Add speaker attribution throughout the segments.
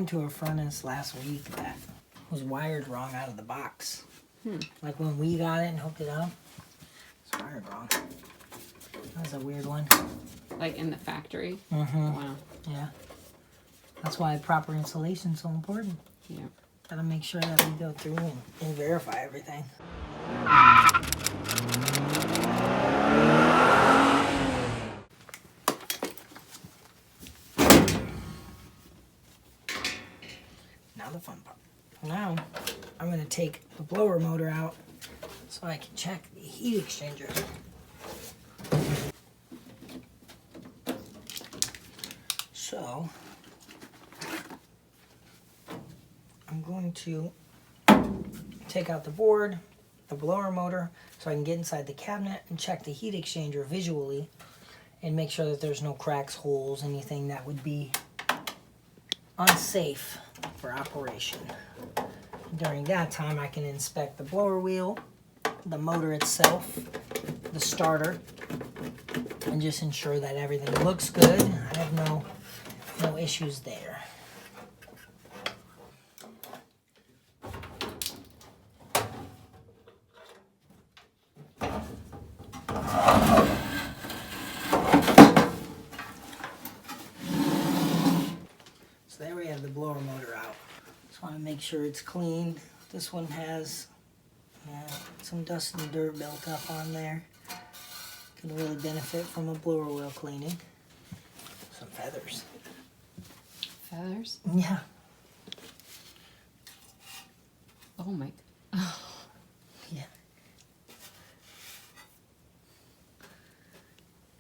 Speaker 1: went to a furnace last week that was wired wrong out of the box. Like when we got it and hooked it up, it's wired wrong. That was a weird one.
Speaker 2: Like in the factory?
Speaker 1: Mm-hmm.
Speaker 2: Wow.
Speaker 1: Yeah. That's why proper installation is so important.
Speaker 2: Yeah.
Speaker 1: Gotta make sure that we go through and verify everything. Now the fun part. Now I'm gonna take the blower motor out so I can check the heat exchanger. So I'm going to take out the board, the blower motor, so I can get inside the cabinet and check the heat exchanger visually and make sure that there's no cracks, holes, anything that would be unsafe for operation. During that time, I can inspect the blower wheel, the motor itself, the starter, and just ensure that everything looks good. I have no issues there. So there we have the blower motor out. Just want to make sure it's clean. This one has some dust and dirt built up on there. Could really benefit from a blower wheel cleaning. Some feathers.
Speaker 2: Feathers?
Speaker 1: Yeah.
Speaker 2: Oh my.
Speaker 1: Yeah.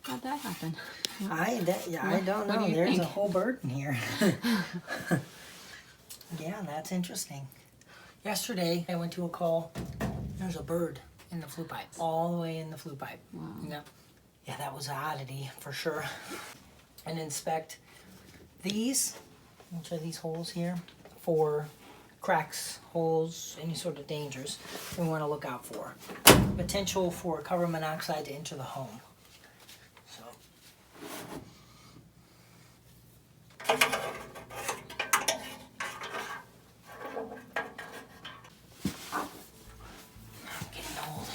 Speaker 2: How'd that happen?
Speaker 1: I don't
Speaker 2: What
Speaker 1: know.
Speaker 2: do you
Speaker 1: There's
Speaker 2: think?
Speaker 1: a whole bird in here. Yeah, that's interesting. Yesterday, I went to a call. There's a bird in the flue pipe, all the way in the flue pipe.
Speaker 2: Wow.
Speaker 1: Yep. Yeah, that was an oddity for sure. And inspect these, which are these holes here, for cracks, holes, any sort of dangers we want to look out for. Potential for carbon monoxide to enter the home. So. I'm getting old.